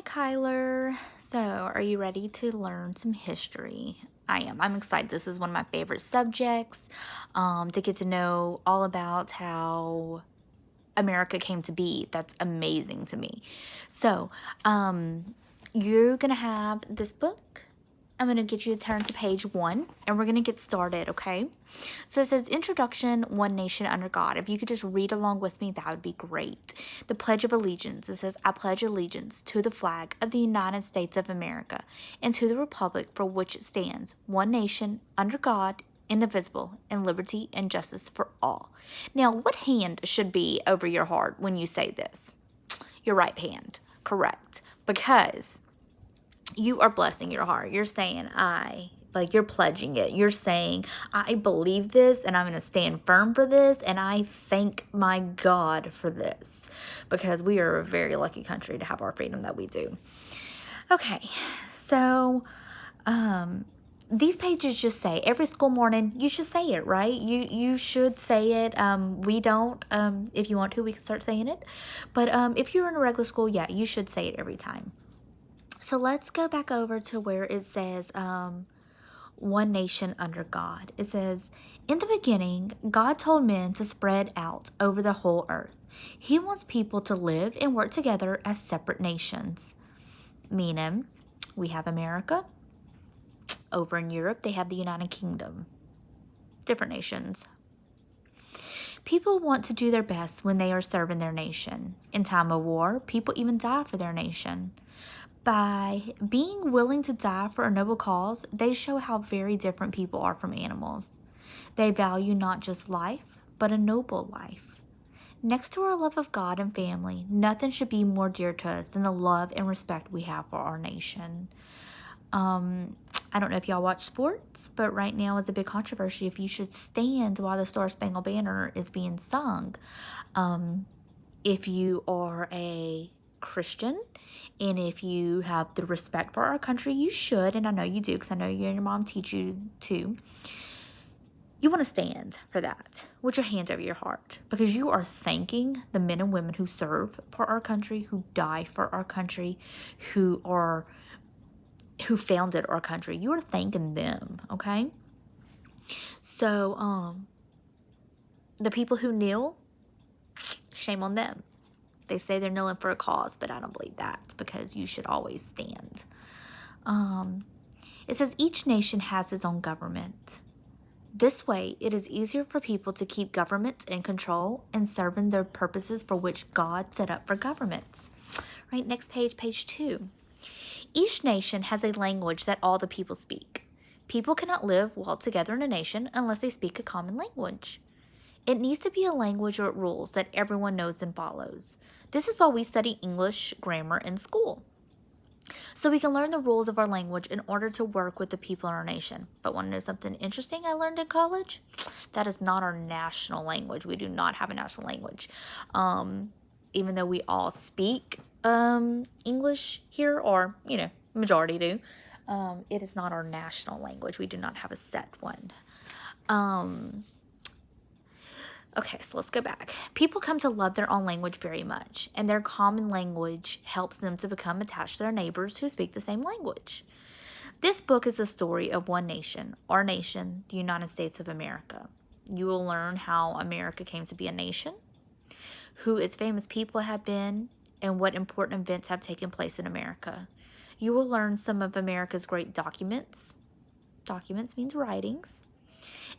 Hi, Kyler. So, are you ready to learn some history? I am. I'm excited. This is one of my favorite subjects to get to know all about how America came to be. That's amazing to me. So, you're going to have this book. I'm going to get you to turn to page 1 and we're going to get started, okay? So it says Introduction, One Nation Under God. If you could just read along with me, that would be great. The Pledge of Allegiance. It says, I pledge allegiance to the flag of the United States of America and to the republic for which it stands, one nation under God, indivisible, and liberty and justice for all. Now, what hand should be over your heart when you say this? Your right hand. Correct. Because you are blessing your heart. You're saying, you're pledging it. You're saying, I believe this and I'm going to stand firm for this. And I thank my God for this, because we are a very lucky country to have our freedom that we do. Okay. So, these pages just say every school morning, you should say it, right? You should say it. We don't, if you want to, we can start saying it. But, if you're in a regular school, yeah, you should say it every time. So let's go back over to where it says one nation under God. It says, in the beginning, God told men to spread out over the whole earth. He wants people to live and work together as separate nations. Meaning, we have America. Over in Europe, they have the United Kingdom. Different nations. People want to do their best when they are serving their nation. In time of war, people even die for their nation. By being willing to die for a noble cause, they show how very different people are from animals. They value not just life, but a noble life. Next to our love of God and family, nothing should be more dear to us than the love and respect we have for our nation. I don't know if y'all watch sports, but right now it's a big controversy if you should stand while the Star Spangled Banner is being sung. If you are a Christian and if you have the respect for our country, you should, and I know you do because I know you and your mom teach you to. You want to stand for that with your hand over your heart, because you are thanking the men and women who serve for our country, who die for our country, who founded our country. You are thanking them, okay? So, the people who kneel, shame on them. They say they're kneeling for a cause, but I don't believe that, because you should always stand. It says each nation has its own government. This way, it is easier for people to keep governments in control and serving the purposes for which God set up for governments. Right, next page, page 2. Each nation has a language that all the people speak. People cannot live well together in a nation unless they speak a common language. It needs to be a language or rules that everyone knows and follows. This is why we study English grammar in school, so we can learn the rules of our language in order to work with the people in our nation. But want to know something interesting I learned in college? That is not our national language. We do not have a national language. Even though we all speak English here, or, majority do, it is not our national language. We do not have a set one. Okay, so let's go back. People come to love their own language very much, and their common language helps them to become attached to their neighbors who speak the same language. This book is a story of one nation, our nation, the United States of America. You will learn how America came to be a nation, who its famous people have been, and what important events have taken place in America. You will learn some of America's great documents. Documents means writings.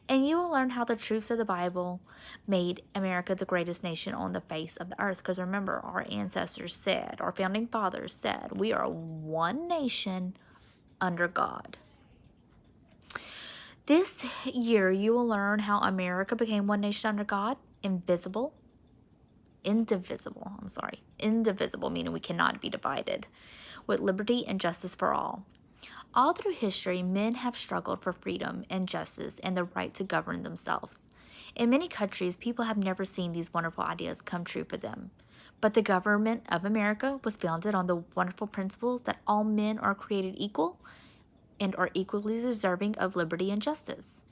And you will learn how the truths of the Bible made America the greatest nation on the face of the earth. Because remember, our ancestors said, our founding fathers said, we are one nation under God. This year, you will learn how America became one nation under God, indivisible, meaning we cannot be divided, with liberty and justice for all. All through history, men have struggled for freedom and justice and the right to govern themselves. In many countries, people have never seen these wonderful ideas come true for them. But the government of America was founded on the wonderful principles that all men are created equal and are equally deserving of liberty and justice.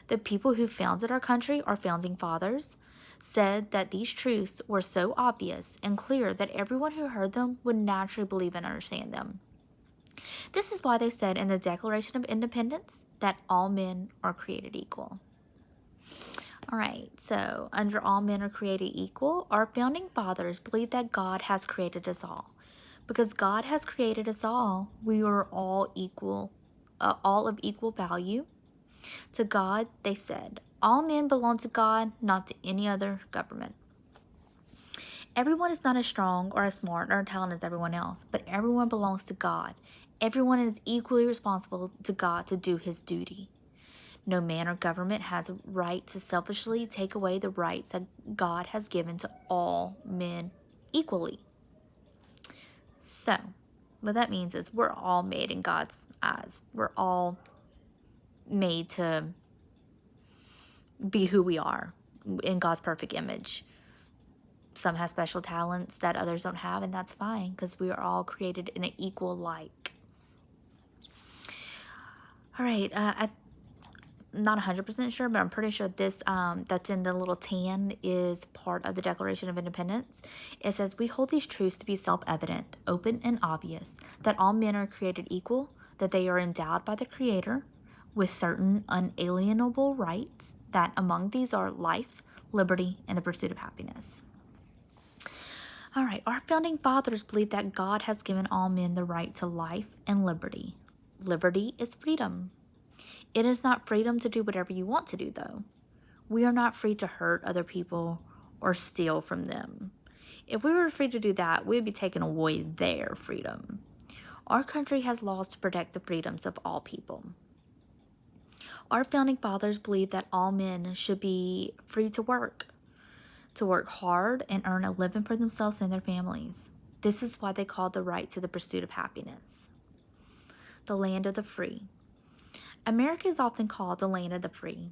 The people who founded our country are founding fathers. said that these truths were so obvious and clear that everyone who heard them would naturally believe and understand them. This is why they said in the Declaration of Independence that all men are created equal. All right, so under all men are created equal, our founding fathers believed that God has created us all. Because God has created us all, we are all equal, all of equal value. To God, they said, all men belong to God, not to any other government. Everyone is not as strong or as smart or talented as everyone else, but everyone belongs to God. Everyone is equally responsible to God to do his duty. No man or government has a right to selfishly take away the rights that God has given to all men equally. So, what that means is we're all made in God's eyes. We're all made to be who we are in God's perfect image. Some have special talents that others don't have, and that's fine because we are all created in an equal like. All right, I'm not 100% sure, but I'm pretty sure this that's in the little tan is part of the Declaration of Independence. It says, we hold these truths to be self-evident, open, and obvious, that all men are created equal, that they are endowed by the Creator with certain unalienable rights, that among these are life, liberty, and the pursuit of happiness. All right, our founding fathers believed that God has given all men the right to life and liberty. Liberty is freedom. It is not freedom to do whatever you want to do, though. We are not free to hurt other people or steal from them. If we were free to do that, we would be taking away their freedom. Our country has laws to protect the freedoms of all people. Our founding fathers believed that all men should be free to work hard and earn a living for themselves and their families. This is why they called the right to the pursuit of happiness the land of the free. America is often called the land of the free.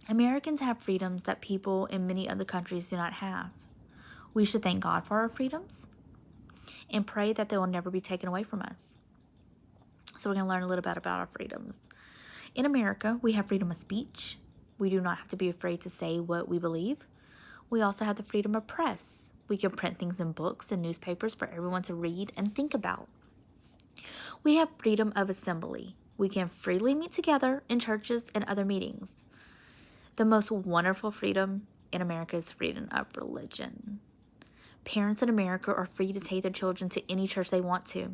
Americans have freedoms that people in many other countries do not have. We should thank God for our freedoms and pray that they will never be taken away from us. So we're going to learn a little bit about our freedoms. In America, we have freedom of speech. We do not have to be afraid to say what we believe. We also have the freedom of press. We can print things in books and newspapers for everyone to read and think about. We have freedom of assembly. We can freely meet together in churches and other meetings. The most wonderful freedom in America is freedom of religion. Parents in America are free to take their children to any church they want to.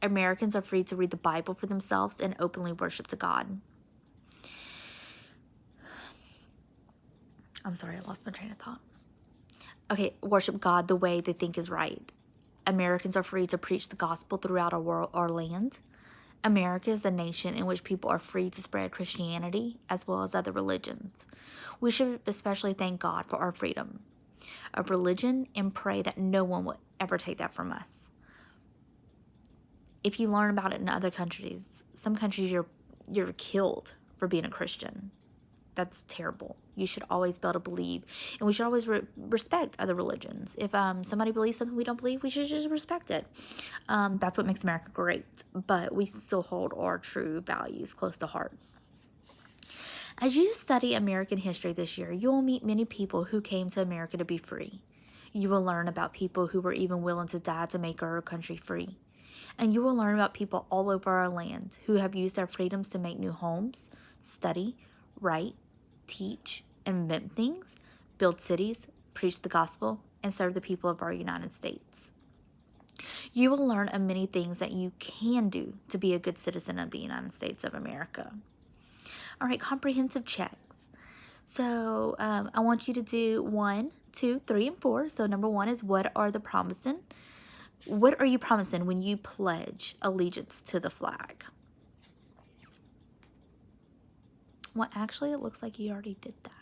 Americans are free to read the Bible for themselves and openly worship to God. I'm sorry, I lost my train of thought. Okay, worship God the way they think is right. Americans are free to preach the gospel throughout our land. America is a nation in which people are free to spread Christianity as well as other religions. We should especially thank God for our freedom of religion and pray that no one will ever take that from us. If you learn about it in other countries, some countries you're killed for being a Christian. That's terrible. You should always be able to believe, and we should always respect other religions. If somebody believes something we don't believe, we should just respect it. That's what makes America great, but we still hold our true values close to heart. As you study American history this year, you will meet many people who came to America to be free. You will learn about people who were even willing to die to make our country free. And you will learn about people all over our land who have used their freedoms to make new homes, study, write, teach, invent things, build cities, preach the gospel, and serve the people of our United States. You will learn of many things that you can do to be a good citizen of the United States of America. All right, comprehensive checks. So I want you to do 1, 2, 3, and 4. So number 1 is what are you promising when you pledge allegiance to the flag? Well, actually, it looks like you already did that.